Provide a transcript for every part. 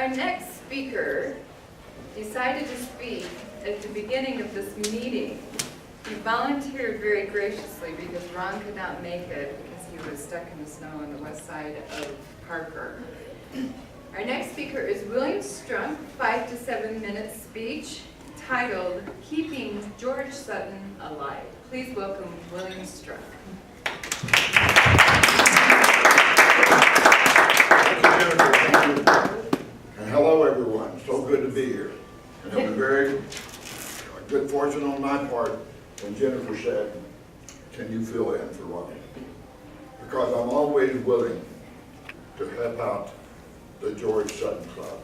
Our next speaker decided to speak at the beginning of this meeting. He volunteered very graciously because Ron could not make it because he was stuck in the snow on the west side of Parker. Our next speaker is William Strunk, 5 to 7 minute speech titled Keeping George Sutton Alive. Please welcome William Strunk. Thank you. And hello everyone, so good to be here. And it was very good fortune on my part when Jennifer said, can you fill in for Ronnie? Because I'm always willing to help out the George Sutton Club.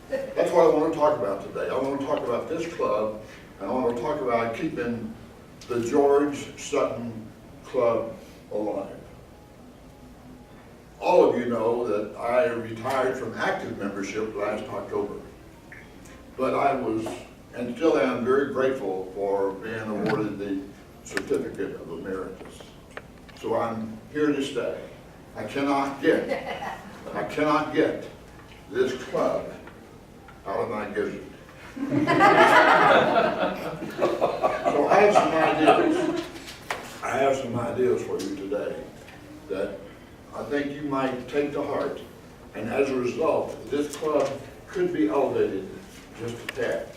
That's what I want to talk about today. I want to talk about this club, and I want to talk about keeping the George Sutton Club alive. All of you know that I retired from active membership last October. But I was, and still am, very grateful for being awarded the Certificate of Emeritus. So I'm here to stay. I cannot get this club out of my gizzard. So I have some ideas for you today that I think you might take to heart, and as a result, this club could be elevated just a tad.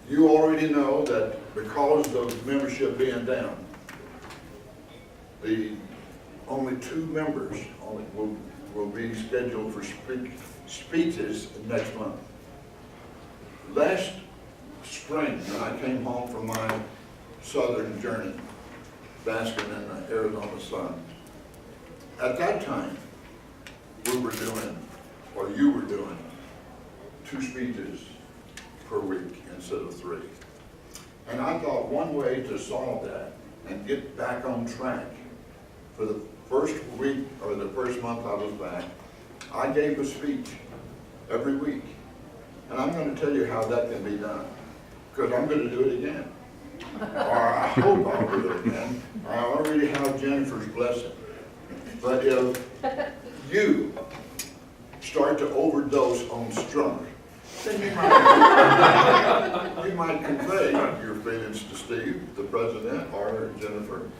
You already know that because of membership being down, the only 2 members will be scheduled for speeches next month. Last spring, when I came home from my southern journey, basking in the Arizona sun, at that time, we were doing, or you were doing, 2 speeches per week instead of 3. And I thought one way to solve that and get back on track, for the first week or the first month I was back, I gave a speech every week. And I'm going to tell you how that can be done, because I'm going to do it again. Or I hope I'll do it again. I already have Jennifer's blessing. But if you start to overdose on Strunk, then you might convey your feelings to Steve, the president, or Jennifer.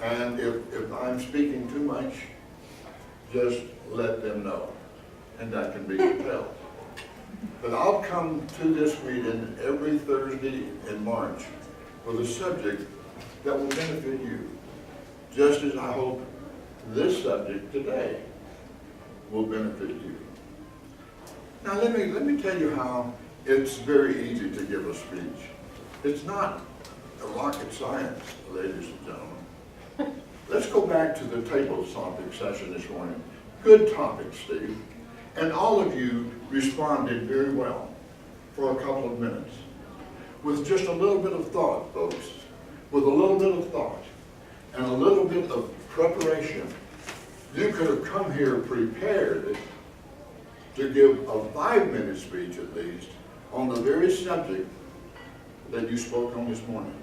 And if I'm speaking too much, just let them know. And that can be compelled. But I'll come to this meeting every Thursday in March with a subject that will benefit you, just as I hope this subject today will benefit you. Now let me tell you how it's very easy to give a speech. It's not a rocket science, ladies and gentlemen. Let's go back to the table topic session this morning. Good topic, Steve. And all of you responded very well for a couple of minutes. With just a little bit of thought, folks. With a little bit of thought and a little bit of preparation, you could have come here prepared to give a 5-minute speech at least on the very subject that you spoke on this morning.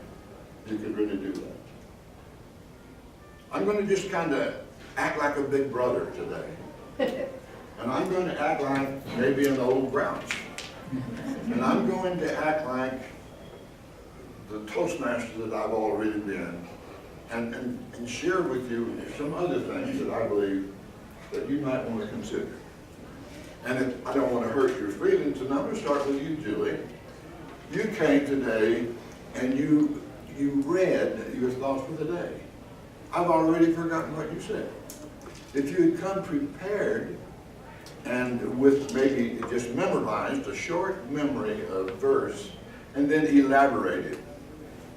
You could really do that. I'm going to just kind of act like a big brother today. And I'm going to act like maybe an old grouch. And I'm going to act like the Toastmaster that I've already been, and share with you some other things that I believe that you might want to consider. And if I don't want to hurt your feelings, and I'm going to start with you, Julie. You came today and you read your thoughts for the day. I've already forgotten what you said. If you had come prepared and with maybe just memorized a short memory of verse and then elaborated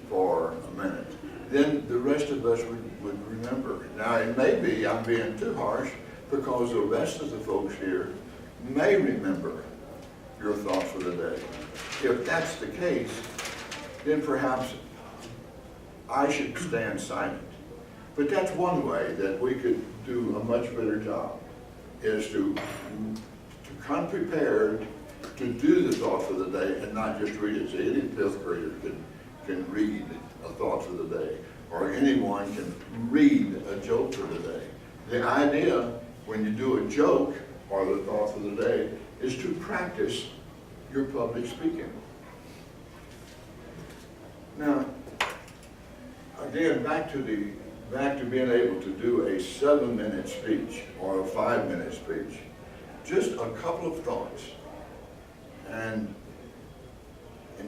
for a minute, then the rest of us would remember. Now it may be I'm being too harsh because the rest of the folks here may remember your thoughts for the day. If that's the case, then perhaps I should stand silent. But that's one way that we could do a much better job, is to come prepared to do the thought for the day and not just read it. See, any 5th grader can read a thought for the day, or anyone can read a joke for the day. The idea when you do a joke or the thought of the day, is to practice your public speaking. Now, again, back to being able to do a 7-minute speech or a 5-minute speech. Just a couple of thoughts, and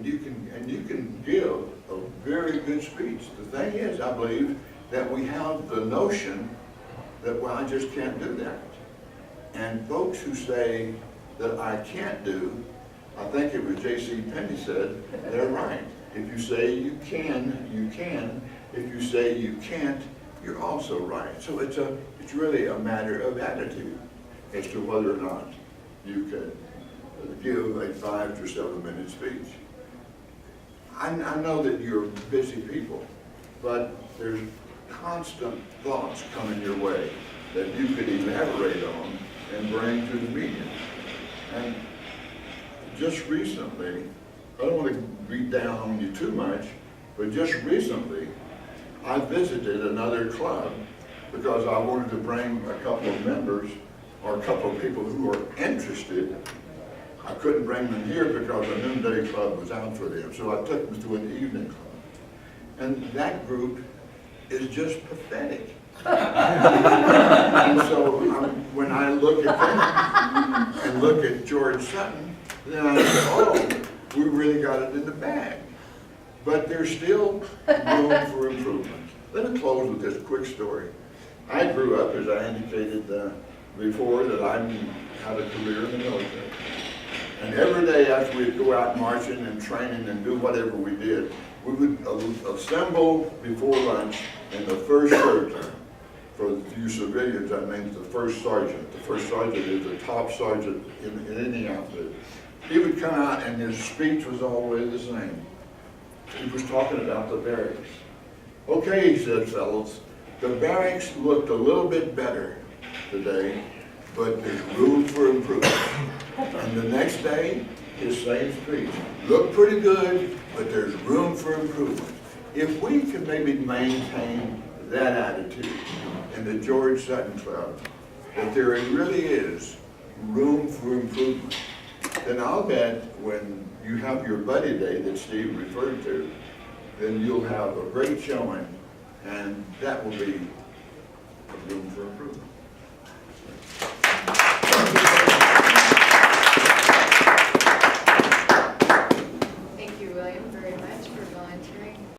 you can give a very good speech. The thing is, I believe that we have the notion that, well, I just can't do that. And folks who say that I can't do, I think it was J.C. Penney said, they're right. If you say you can, you can. If you say you can't, you're also right. So it's really a matter of attitude as to whether or not you can give a 5 to 7-minute speech. I know that you're busy people, but there's constant thoughts coming your way that you could elaborate on and bring to the meeting. And just recently, I don't want to beat down on you too much, but just recently, I visited another club because I wanted to bring a couple of members or a couple of people who are interested. I couldn't bring them here because the noonday club was out for them, so I took them to an evening club. And that group is just pathetic. And so when I look at them and look at George Sutton, then I say, oh, we really got it in the bag. But there's still room for improvement. Let me close with this quick story. I grew up, as I indicated before, that I had a career in the military. And every day after we'd go out marching and training and do whatever we did, we would assemble before lunch in the first sergeant. For you civilians, that means the first sergeant. The first sergeant is the top sergeant in any outfit. He would come out and his speech was always the same. He was talking about the barracks. Okay, he said, fellows, the barracks looked a little bit better today, but there's room for improvement. And the next day, his same speech. Looked pretty good, but there's room for improvement. If we can maybe maintain that attitude in the George Sutton Club, that there really is room for improvement, then I'll bet when you have your buddy day that Steve referred to, then you'll have a great showing, and that will be room for improvement.